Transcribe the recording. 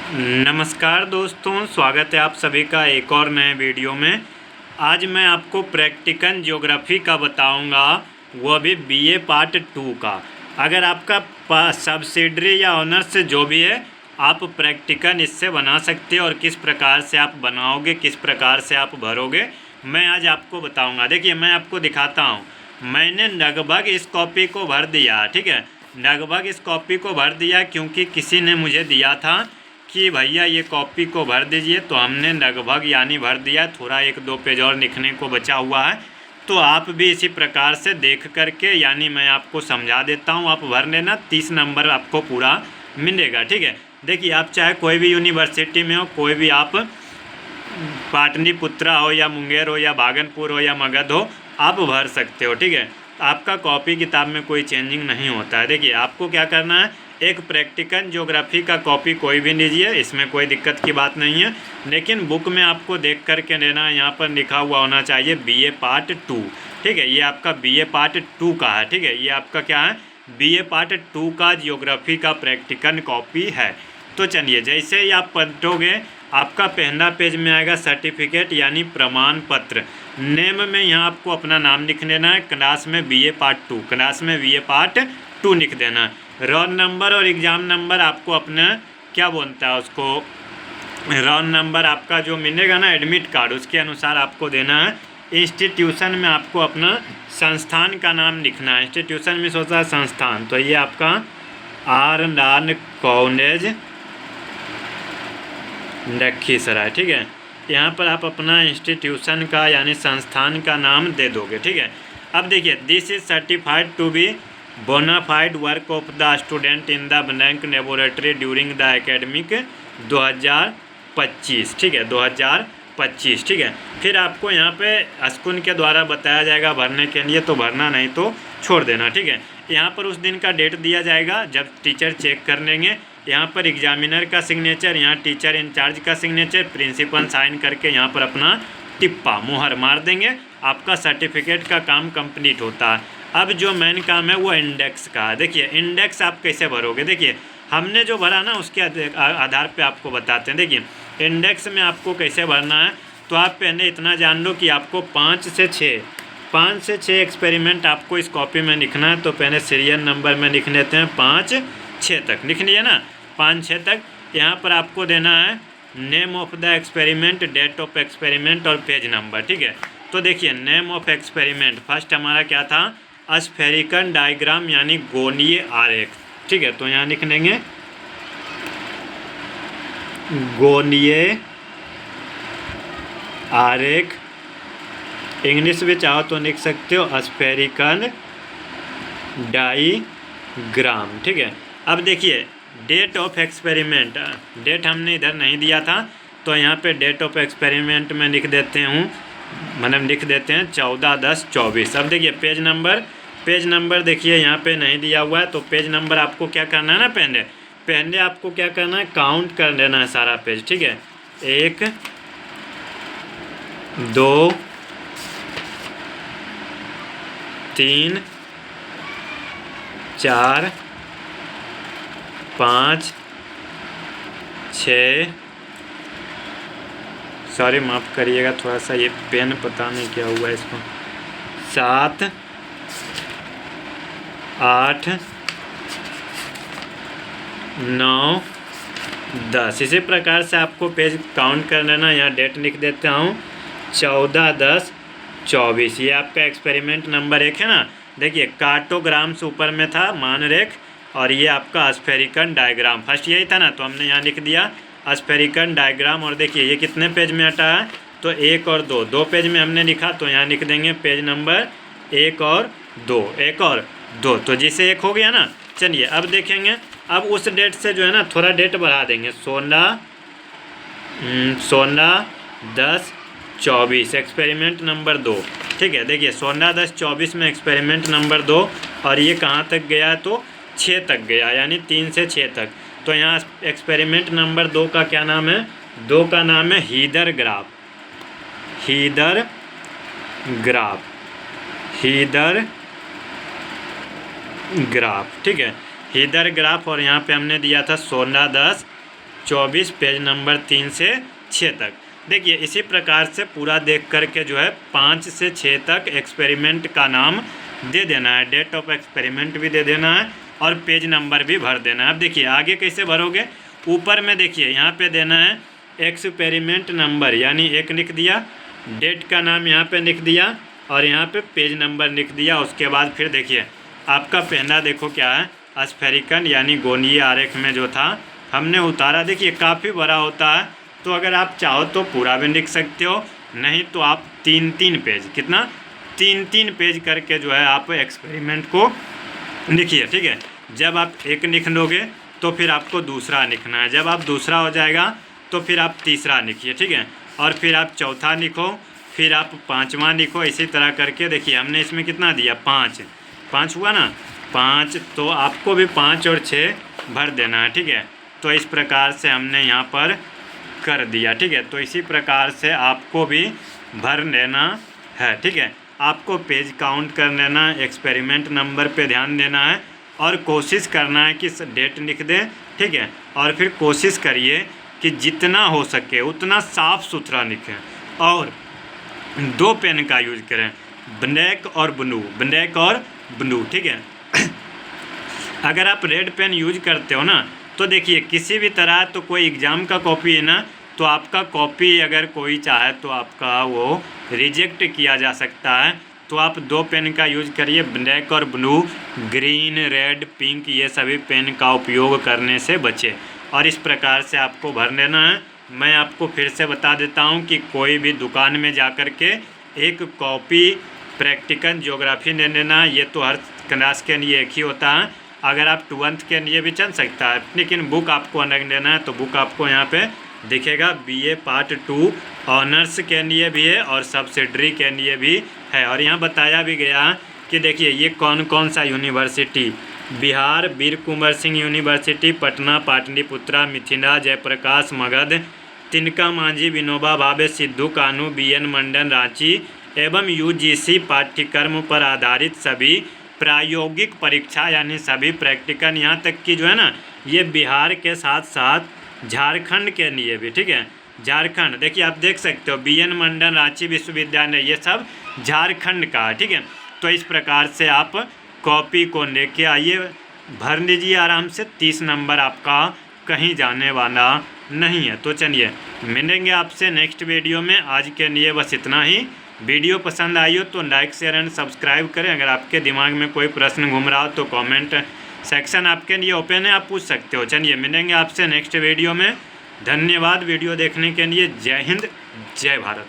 नमस्कार दोस्तों, स्वागत है आप सभी का एक और नए वीडियो में। आज मैं आपको प्रैक्टिकल ज्योग्राफी का बताऊंगा, वो भी बीए पार्ट 2 का। अगर आपका सब्सिडरी या ऑनर्स जो भी है, आप प्रैक्टिकल इससे बना सकते हो और किस प्रकार से आप बनाओगे, किस प्रकार से आप भरोगे, मैं आज आपको बताऊंगा। देखिए, मैं आपको दिखाता हूँ। मैंने लगभग इस कॉपी को भर दिया, ठीक है, लगभग इस कॉपी को भर दिया, क्योंकि किसी ने मुझे दिया था कि भैया ये कॉपी को भर दीजिए, तो हमने लगभग यानी भर दिया। थोड़ा एक दो पेज और लिखने को बचा हुआ है, तो आप भी इसी प्रकार से देख करके, यानी मैं आपको समझा देता हूँ, आप भर लेना। 30 नंबर आपको पूरा मिलेगा, ठीक है। देखिए, आप चाहे कोई भी यूनिवर्सिटी में हो, कोई भी आप पाटलिपुत्रा हो या मुंगेर हो या भागलपुर हो या मगध हो, आप भर सकते हो, ठीक है। आपका कॉपी किताब में कोई चेंजिंग नहीं होता है। देखिए, आपको क्या करना है, एक प्रैक्टिकल ज्योग्राफी का कॉपी कोई भी लीजिए, इसमें कोई दिक्कत की बात नहीं है, लेकिन बुक में आपको देख करके लेना है। यहाँ पर लिखा हुआ होना चाहिए बीए पार्ट 2, ठीक है। ये आपका बीए पार्ट 2 का है, ठीक है। ये आपका क्या है, बीए पार्ट 2 का ज्योग्राफी का प्रैक्टिकल कॉपी है। तो चलिए, जैसे ही आप पलटोगे, आपका पहला पेज में आएगा सर्टिफिकेट यानी प्रमाण पत्र। नेम में यहाँ आपको अपना नाम लिख लेना है। क्लास में बीए पार्ट 2, क्लास में बीए पार्ट 2 लिख देना है। रोल नंबर और एग्ज़ाम नंबर आपको अपना क्या बोलता है उसको, रोल नंबर आपका जो मिलेगा ना, एडमिट कार्ड, उसके अनुसार आपको देना है। इंस्टीट्यूशन में आपको अपना संस्थान का नाम लिखना है। इंस्टीट्यूशन में सोचा संस्थान, तो ये आपका आर लाल कॉलेज लखीसराय, ठीक है। यहाँ पर आप अपना इंस्टीट्यूशन का यानी संस्थान का नाम दे दोगे, ठीक है। अब देखिए, this is certified to be bona fide work of the student in the blank laboratory during the academic 2025, ठीक है, 2025, ठीक है। फिर आपको यहाँ पे स्कूल के द्वारा बताया जाएगा भरने के लिए, तो भरना, नहीं तो छोड़ देना, ठीक है। यहाँ पर उस दिन का डेट दिया जाएगा जब टीचर चेक कर लेंगे। यहाँ पर एग्जामिनर का सिग्नेचर, यहाँ टीचर इंचार्ज का सिग्नेचर, प्रिंसिपल साइन करके यहाँ पर अपना टिप्पा मुहर मार देंगे। आपका सर्टिफिकेट का काम कंप्लीट होता है। अब जो मेन काम है वो इंडेक्स का है। देखिए, इंडेक्स आप कैसे भरोगे, देखिए हमने जो भरा ना उसके आधार पे आपको बताते हैं। देखिए, इंडेक्स में आपको कैसे भरना है, तो आप पहले इतना जान लो कि आपको 5 से 6 एक्सपेरिमेंट आपको इस कॉपी में लिखना है। तो पहले सीरियल नंबर में लिख लेते हैं, 5-6 तक लिख लिया ना, 5-6 तक। यहाँ पर आपको देना है name of the experiment, date of experiment और पेज नंबर, ठीक है। तो देखिए, नेम ऑफ एक्सपेरिमेंट फर्स्ट हमारा क्या था, स्फेरिकल डायग्राम यानी गोलीय आरेख, ठीक है। तो यहाँ लिख लेंगे गोलीय आरेख। इंग्लिश में चाहो तो लिख सकते हो स्फेरिकल डायग्राम, ठीक है। अब देखिए, डेट ऑफ एक्सपेरिमेंट, डेट हमने इधर नहीं दिया था, तो यहाँ पे डेट ऑफ एक्सपेरिमेंट में लिख देते हूँ, मतलब लिख देते हैं 14/10/24। अब देखिए, पेज नंबर देखिए यहाँ पे नहीं दिया हुआ है, तो पेज नंबर आपको क्या करना है ना, पहले आपको क्या करना है, काउंट कर लेना है सारा पेज, ठीक है। 1 2 3 4 5 6, सॉरी माफ़ करिएगा, थोड़ा सा ये पेन पता नहीं क्या हुआ है इसको, 7 8 9 10। इसी प्रकार से आपको पेज काउंट कर लेना। यहाँ डेट लिख देता हूँ 14/10/24। ये आपका एक्सपेरिमेंट नंबर 1 है ना। देखिए, कार्टोग्राम्स ऊपर में था, मानरेख, और ये आपका स्फेरिकल डायग्राम फर्स्ट यही था ना, तो हमने यहाँ लिख दिया स्फेरिकल डायग्राम। और देखिए, ये कितने पेज में हटा है, तो 1 और 2 पेज में हमने लिखा, तो यहाँ लिख देंगे पेज नंबर 1 और 2। तो जिसे 1 हो गया ना। चलिए, अब देखेंगे, अब उस डेट से जो है ना थोड़ा डेट बढ़ा देंगे, 16/10/24 एक्सपेरिमेंट नंबर 2, ठीक है। देखिए, 16/10/24 में एक्सपेरिमेंट नंबर 2, और ये कहाँ तक गया, तो 6 तक गया, यानी 3 से 6 तक। तो यहाँ एक्सपेरिमेंट नंबर 2 का क्या नाम है, 2 का नाम है हीदर ग्राफ, ठीक है, हीदर ग्राफ। और यहाँ पे हमने दिया था 16/10 24 पेज नंबर 3 से 6 तक। देखिए इसी प्रकार से पूरा देख करके जो है 5 से 6 तक एक्सपेरिमेंट का नाम दे देना है, डेट ऑफ एक्सपेरिमेंट भी दे देना है और पेज नंबर भी भर देना है। अब देखिए आगे कैसे भरोगे, ऊपर में देखिए यहाँ पे देना है एक्सपेरिमेंट नंबर, यानी 1 लिख दिया, डेट का नाम यहाँ पे लिख दिया और यहाँ पे पेज नंबर लिख दिया। उसके बाद फिर देखिए आपका पेंडा देखो क्या है, स्फेरिकल यानी गोलीय आरेख में जो था हमने उतारा। देखिए काफ़ी बड़ा होता है, तो अगर आप चाहो तो पूरा भी लिख सकते हो, नहीं तो आप 3-3 पेज, कितना 3-3 पेज करके जो है आप एक्सपेरिमेंट को लिखिए। ठीक है, जब आप 1 लिख लोगे तो फिर आपको दूसरा लिखना है, जब आप दूसरा हो जाएगा तो फिर आप तीसरा लिखिए। ठीक है, और फिर आप चौथा लिखो, फिर आप 5वां लिखो, इसी तरह करके। देखिए हमने इसमें कितना दिया, 5 हुआ ना, 5, तो आपको भी 5 और 6 भर देना है। ठीक है, तो इस प्रकार से हमने यहाँ पर कर दिया। ठीक है, तो इसी प्रकार से आपको भी भर लेना है। ठीक है, आपको पेज काउंट कर लेना, एक्सपेरिमेंट नंबर पे ध्यान देना है और कोशिश करना है कि डेट लिख दें। ठीक है, और फिर कोशिश करिए कि जितना हो सके उतना साफ़ सुथरा लिखें और 2 पेन का यूज करें, ब्लैक और ब्लू। ठीक है, अगर आप रेड पेन यूज करते हो ना, तो देखिए किसी भी तरह तो कोई एग्ज़ाम का कॉपी है ना, तो आपका कॉपी अगर कोई चाहे तो आपका वो रिजेक्ट किया जा सकता है। तो आप 2 पेन का यूज करिए, ब्लैक और ब्लू, ग्रीन, रेड, पिंक, ये सभी पेन का उपयोग करने से बचे और इस प्रकार से आपको भर लेना है। मैं आपको फिर से बता देता हूँ कि कोई भी दुकान में जा कर के एक कॉपी प्रैक्टिकल ज्योग्राफी ले लेना, ये तो हर क्लास के लिए एक ही होता है। अगर आप 12th के लिए भी चल सकता है, लेकिन बुक आपको अलग लेना है, तो बुक आपको यहाँ पे दिखेगा। BA पार्ट 2 ऑनर्स के लिए भी है और सब्सिडरी के लिए भी है। और यहाँ बताया भी गया कि देखिए ये कौन कौन सा यूनिवर्सिटी, बिहार वीर कुंवर सिंह यूनिवर्सिटी, पटना, पाटलिपुत्रा, मिथिला, जयप्रकाश, मगध, तिनका मांझी, विनोबा भावे, सिद्धू कान्हू, BN मंडल, रांची एवं UGC पाठ्यक्रम पर आधारित सभी प्रायोगिक परीक्षा यानी सभी प्रैक्टिकल, यहाँ तक कि जो है ना ये बिहार के साथ साथ झारखंड के लिए भी। ठीक है, झारखंड देखिए आप देख सकते हो, BN मंडल, रांची विश्वविद्यालय, ये सब झारखंड का है। ठीक है, तो इस प्रकार से आप कॉपी को लेके आइए, भर लीजिए आराम से। 30 नंबर आपका कहीं जाने वाला नहीं है। तो चलिए मिलेंगे आपसे नेक्स्ट वीडियो में, आज के लिए बस इतना ही। वीडियो पसंद आई हो तो लाइक, शेयर एंड सब्सक्राइब करें। अगर आपके दिमाग में कोई प्रश्न घूम रहा हो तो कमेंट सेक्शन आपके लिए ओपन है, आप पूछ सकते हो। चलिए मिलेंगे आपसे नेक्स्ट वीडियो में। धन्यवाद वीडियो देखने के लिए। जय हिंद, जय भारत।